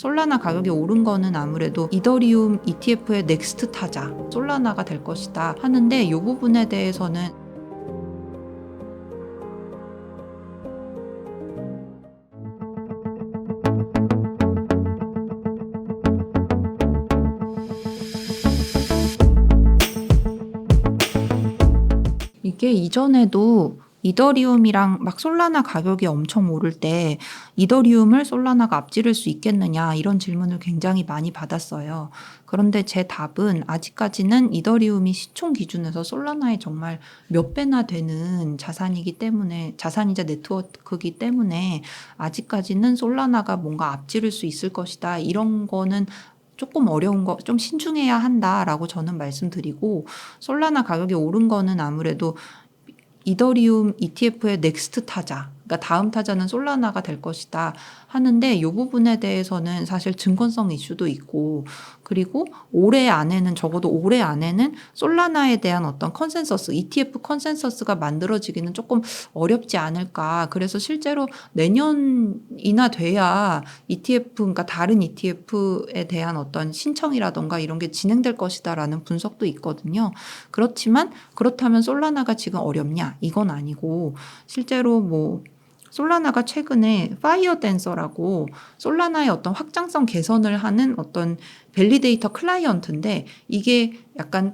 솔라나 가격이 오른 거는 아무래도 이더리움 ETF의 넥스트 타자 솔라나가 될 것이다 하는데 이 부분에 대해서는 이게 이전에도 이더리움이랑 막 솔라나 가격이 엄청 오를 때 이더리움을 솔라나가 앞지를 수 있겠느냐 이런 질문을 굉장히 많이 받았어요. 그런데 제 답은 아직까지는 이더리움이 시총 기준에서 솔라나의 정말 몇 배나 되는 자산이기 때문에 자산이자 네트워크이기 때문에 아직까지는 솔라나가 뭔가 앞지를 수 있을 것이다. 이런 거는 조금 어려운 거, 좀 신중해야 한다라고 저는 말씀드리고 솔라나 가격이 오른 거는 아무래도 이더리움 ETF의 넥스트 타자, 그러니까 다음 타자는 솔라나가 될 것이다 하는데 이 부분에 대해서는 사실 증권성 이슈도 있고 그리고 올해 안에는 적어도 올해 안에는 솔라나에 대한 어떤 컨센서스, ETF 컨센서스가 만들어지기는 조금 어렵지 않을까. 그래서 실제로 내년이나 돼야 ETF, 그러니까 다른 ETF에 대한 어떤 신청이라던가 이런 게 진행될 것이다라는 분석도 있거든요. 그렇지만 그렇다면 솔라나가 지금 어렵냐? 이건 아니고 실제로 뭐 솔라나가 최근에 파이어 댄서라고 솔라나의 어떤 확장성 개선을 하는 어떤 밸리데이터 클라이언트인데 이게 약간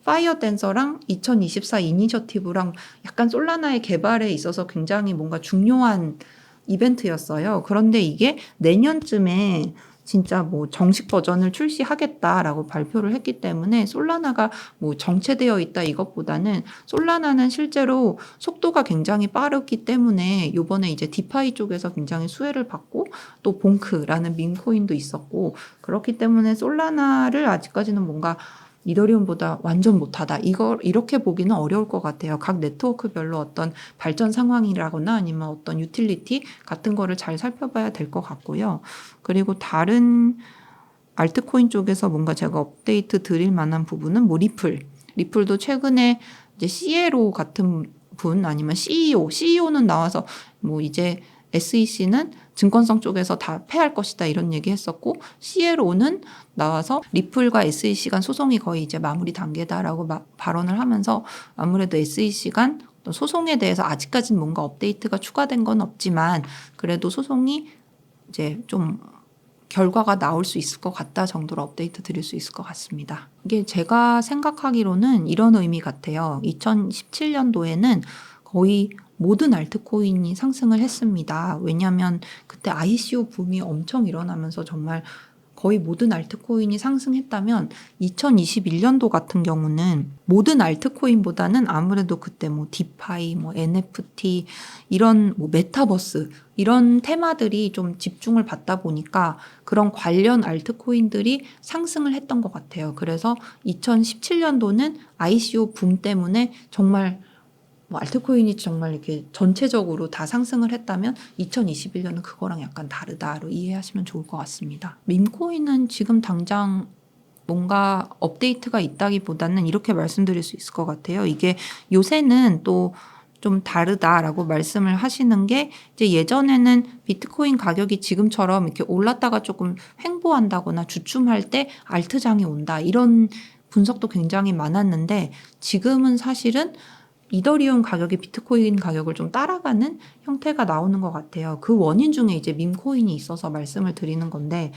파이어 댄서랑 2024 이니셔티브랑 약간 솔라나의 개발에 있어서 굉장히 뭔가 중요한 이벤트였어요. 그런데 이게 내년쯤에 진짜 뭐 정식 버전을 출시하겠다라고 발표를 했기 때문에 솔라나가 뭐 정체되어 있다 이것보다는 솔라나는 실제로 속도가 굉장히 빠르기 때문에 이번에 이제 디파이 쪽에서 굉장히 수혜를 받고 또 봉크라는 밈코인도 있었고 그렇기 때문에 솔라나를 아직까지는 뭔가 이더리움보다 완전 못하다. 이걸 이렇게 보기는 어려울 것 같아요. 각 네트워크별로 어떤 발전 상황이라거나 아니면 어떤 유틸리티 같은 거를 잘 살펴봐야 될 것 같고요. 그리고 다른 알트코인 쪽에서 뭔가 제가 업데이트 드릴 만한 부분은 뭐 리플도 최근에 이제 CLO 같은 분 아니면 CEO는 나와서 뭐 이제 SEC는 증권성 쪽에서 다 패할 것이다 이런 얘기 했었고 CLO는 나와서 리플과 SEC 간 소송이 거의 이제 마무리 단계다라고 발언을 하면서 아무래도 SEC 간 소송에 대해서 아직까지는 뭔가 업데이트가 추가된 건 없지만 그래도 소송이 이제 좀 결과가 나올 수 있을 것 같다 정도로 업데이트 드릴 수 있을 것 같습니다. 이게 제가 생각하기로는 이런 의미 같아요. 2017년도에는 거의 모든 알트코인이 상승을 했습니다. 왜냐하면 그때 ICO 붐이 엄청 일어나면서 정말 거의 모든 알트코인이 상승했다면 2021년도 같은 경우는 모든 알트코인보다는 아무래도 그때 뭐 디파이, 뭐 NFT 이런 뭐 메타버스 이런 테마들이 좀 집중을 받다 보니까 그런 관련 알트코인들이 상승을 했던 것 같아요. 그래서 2017년도는 ICO 붐 때문에 정말 뭐 알트코인이 정말 이렇게 전체적으로 다 상승을 했다면 2021년은 그거랑 약간 다르다로 이해하시면 좋을 것 같습니다. 밈코인은 지금 당장 뭔가 업데이트가 있다기보다는 이렇게 말씀드릴 수 있을 것 같아요. 이게 요새는 또 좀 다르다라고 말씀을 하시는 게 이제 예전에는 비트코인 가격이 지금처럼 이렇게 올랐다가 조금 횡보한다거나 주춤할 때 알트장이 온다 이런 분석도 굉장히 많았는데 지금은 사실은 이더리움 가격이 비트코인 가격을 좀 따라가는 형태가 나오는 것 같아요. 그 원인 중에 이제 밈코인이 있어서 말씀을 드리는 건데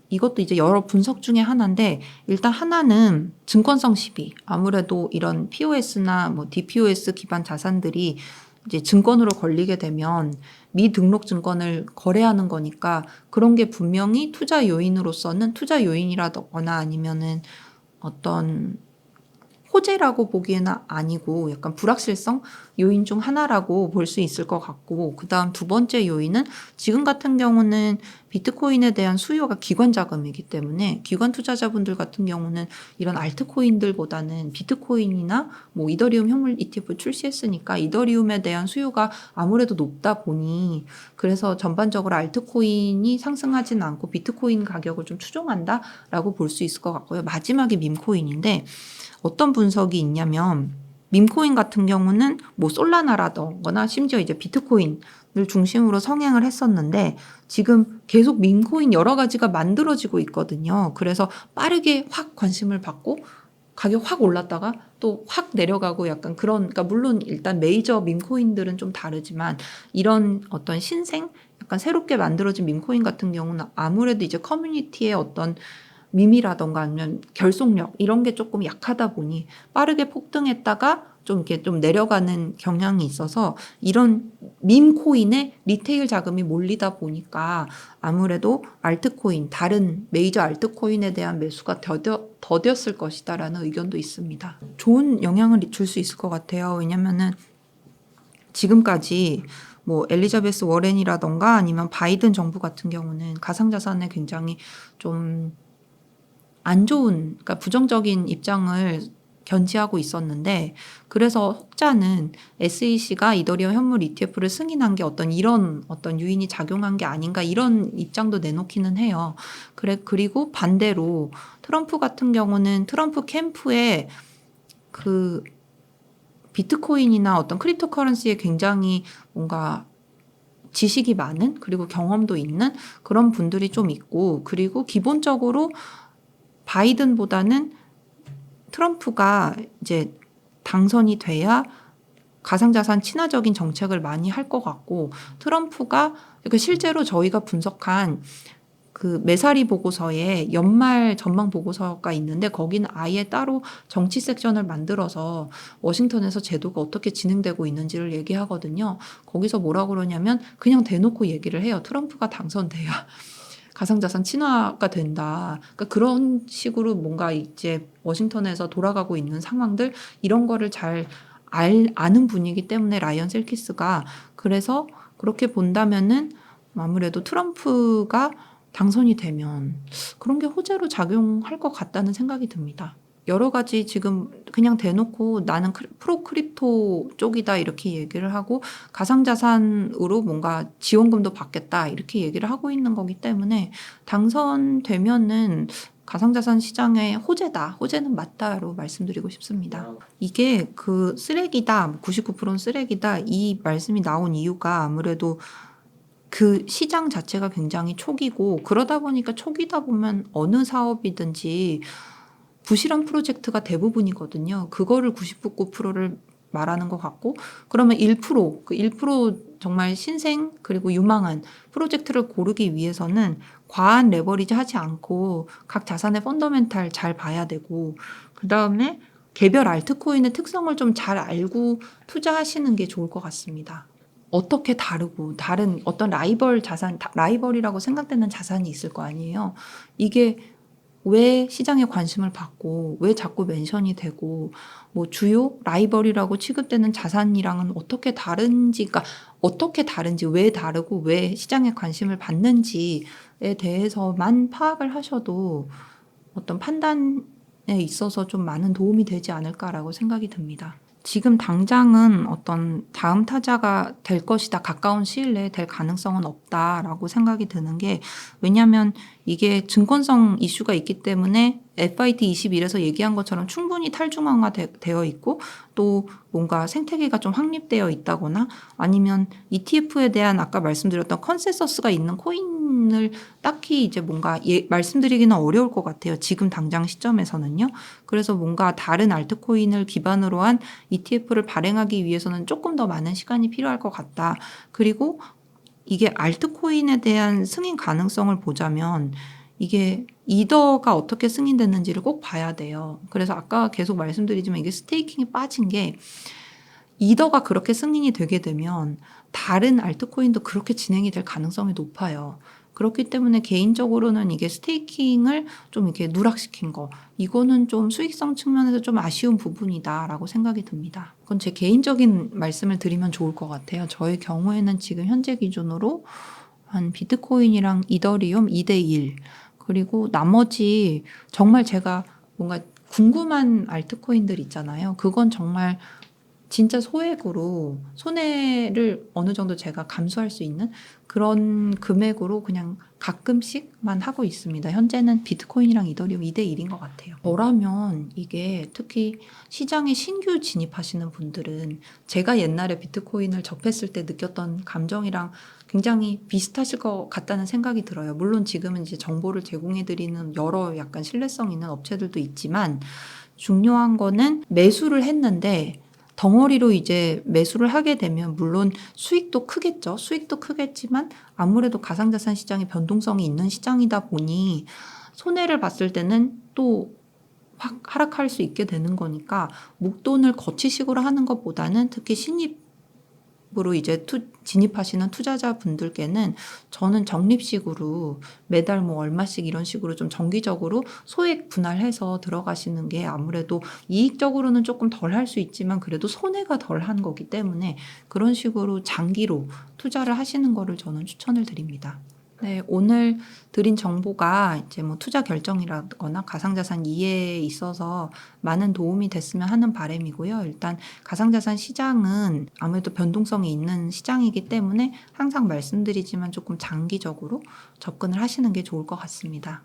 이것도 이제 여러 분석 중에 하나인데 일단 하나는 증권성 시비. 아무래도 이런 POS나 뭐 DPoS 기반 자산들이 이제 증권으로 걸리게 되면 미등록 증권을 거래하는 거니까 그런 게 분명히 투자 요인으로서는 투자 요인이라거나 아니면은 어떤 호재라고 보기에는 아니고 약간 불확실성 요인 중 하나라고 볼 수 있을 것 같고 그다음 두 번째 요인은 지금 같은 경우는 비트코인에 대한 수요가 기관 자금이기 때문에 기관 투자자분들 같은 경우는 이런 알트코인들보다는 비트코인이나 뭐 이더리움 현물 ETF 출시했으니까 이더리움에 대한 수요가 아무래도 높다 보니 그래서 전반적으로 알트코인이 상승하지는 않고 비트코인 가격을 좀 추종한다라고 볼 수 있을 것 같고요. 마지막이 밈코인인데 어떤 분석이 있냐면 밈코인 같은 경우는 뭐 솔라나라던가 심지어 이제 비트코인을 중심으로 성행을 했었는데 지금 계속 밈코인 여러 가지가 만들어지고 있거든요. 그래서 빠르게 확 관심을 받고 가격 확 올랐다가 또 확 내려가고 약간 그런, 그러니까 물론 일단 메이저 밈코인들은 좀 다르지만 이런 어떤 신생 약간 새롭게 만들어진 밈코인 같은 경우는 아무래도 이제 커뮤니티의 어떤 밈이라던가 아니면 결속력 이런 게 조금 약하다 보니 빠르게 폭등했다가 좀 이렇게 좀 내려가는 경향이 있어서 이런 밈 코인에 리테일 자금이 몰리다 보니까 아무래도 알트코인, 다른 메이저 알트코인에 대한 매수가 더뎠을 것이다라는 의견도 있습니다. 좋은 영향을 줄 수 있을 것 같아요. 왜냐면은 지금까지 뭐 엘리자베스 워렌이라던가 아니면 바이든 정부 같은 경우는 가상자산에 굉장히 좀 안 좋은, 그러니까 부정적인 입장을 견지하고 있었는데, 그래서 혹자는 SEC가 이더리움 현물 ETF를 승인한 게 어떤 이런 어떤 요인이 작용한 게 아닌가 이런 입장도 내놓기는 해요. 그리고 반대로 트럼프 같은 경우는 트럼프 캠프에 그 비트코인이나 어떤 크립토 커런시에 굉장히 뭔가 지식이 많은, 그리고 경험도 있는 그런 분들이 좀 있고, 그리고 기본적으로 바이든보다는 트럼프가 이제 당선이 돼야 가상자산 친화적인 정책을 많이 할 것 같고, 트럼프가 실제로 저희가 분석한 그 매사리 보고서에 연말 전망 보고서가 있는데 거기는 아예 따로 정치 섹션을 만들어서 워싱턴에서 제도가 어떻게 진행되고 있는지를 얘기하거든요. 거기서 뭐라고 그러냐면 그냥 대놓고 얘기를 해요. 트럼프가 당선돼야 가상자산 친화가 된다. 그러니까 그런 식으로 뭔가 이제 워싱턴에서 돌아가고 있는 상황들 이런 거를 잘 아는 분이기 때문에 라이언 셀키스가, 그래서 그렇게 본다면은 아무래도 트럼프가 당선이 되면 그런 게 호재로 작용할 것 같다는 생각이 듭니다. 여러 가지 지금 그냥 대놓고 나는 프로 크립토 쪽이다 이렇게 얘기를 하고 가상자산으로 뭔가 지원금도 받겠다 이렇게 얘기를 하고 있는 거기 때문에 당선되면은 가상자산 시장의 호재다, 호재는 맞다로 말씀드리고 싶습니다. 이게 그 쓰레기다, 99%는 쓰레기다 이 말씀이 나온 이유가 아무래도 그 시장 자체가 굉장히 초기고, 그러다 보니까 초기다 보면 어느 사업이든지 부실한 프로젝트가 대부분이거든요. 그거를 99%를 말하는 것 같고, 그러면 1%, 그 1% 정말 신생 그리고 유망한 프로젝트를 고르기 위해서는 과한 레버리지 하지 않고 각 자산의 펀더멘탈 잘 봐야 되고, 그 다음에 개별 알트코인의 특성을 좀 잘 알고 투자하시는 게 좋을 것 같습니다. 어떻게 다르고 다른 어떤 라이벌 자산, 라이벌이라고 생각되는 자산이 있을 거 아니에요. 이게 왜 시장에 관심을 받고 왜 자꾸 멘션이 되고 뭐 주요 라이벌이라고 취급되는 자산이랑은 어떻게 다른지, 그러니까 어떻게 다른지, 왜 다르고 왜 시장에 관심을 받는지에 대해서만 파악을 하셔도 어떤 판단에 있어서 좀 많은 도움이 되지 않을까라고 생각이 듭니다. 지금 당장은 어떤 다음 타자가 될 것이다, 가까운 시일 내에 될 가능성은 없다라고 생각이 드는 게, 왜냐하면 이게 증권성 이슈가 있기 때문에 FIT21에서 얘기한 것처럼 충분히 탈중앙화 되어 있고 또 뭔가 생태계가 좀 확립되어 있다거나 아니면 ETF에 대한 아까 말씀드렸던 컨센서스가 있는 코인을 딱히 이제 뭔가 말씀드리기는 어려울 것 같아요. 지금 당장 시점에서는요. 그래서 뭔가 다른 알트코인을 기반으로 한 ETF를 발행하기 위해서는 조금 더 많은 시간이 필요할 것 같다. 그리고 이게 알트코인에 대한 승인 가능성을 보자면 이게 이더가 어떻게 승인됐는지를 꼭 봐야 돼요. 그래서 아까 계속 말씀드리지만 이게 스테이킹이 빠진 게, 이더가 그렇게 승인이 되게 되면 다른 알트코인도 그렇게 진행이 될 가능성이 높아요. 그렇기 때문에 개인적으로는 이게 스테이킹을 좀 이렇게 누락시킨 거, 이거는 좀 수익성 측면에서 좀 아쉬운 부분이다라고 생각이 듭니다. 그건 제 개인적인 말씀을 드리면 좋을 것 같아요. 저의 경우에는 지금 현재 기준으로 한 비트코인이랑 이더리움 2대1, 그리고 나머지 정말 제가 뭔가 궁금한 알트코인들 있잖아요. 그건 정말 진짜 소액으로 손해를 어느 정도 제가 감수할 수 있는 그런 금액으로 그냥 가끔씩만 하고 있습니다. 현재는 비트코인이랑 이더리움 2대1인 것 같아요. 저라면 이게 특히 시장에 신규 진입하시는 분들은 제가 옛날에 비트코인을 접했을 때 느꼈던 감정이랑 굉장히 비슷하실 것 같다는 생각이 들어요. 물론 지금은 이제 정보를 제공해드리는 여러 약간 신뢰성 있는 업체들도 있지만 중요한 거는 매수를 했는데 덩어리로 이제 매수를 하게 되면 물론 수익도 크겠죠. 수익도 크겠지만 아무래도 가상자산 시장이 변동성이 있는 시장이다 보니 손해를 봤을 때는 또 확 하락할 수 있게 되는 거니까 목돈을 거치식으로 하는 것보다는 특히 신입으로 이제 진입하시는 투자자분들께는 저는 적립식으로 매달 뭐 얼마씩 이런 식으로 좀 정기적으로 소액 분할해서 들어가시는 게 아무래도 이익적으로는 조금 덜 할 수 있지만 그래도 손해가 덜 한 거기 때문에 그런 식으로 장기로 투자를 하시는 거를 저는 추천을 드립니다. 네, 오늘 드린 정보가 이제 뭐 투자 결정이라거나 가상자산 이해에 있어서 많은 도움이 됐으면 하는 바람이고요. 일단 가상자산 시장은 아무래도 변동성이 있는 시장이기 때문에 항상 말씀드리지만 조금 장기적으로 접근을 하시는 게 좋을 것 같습니다.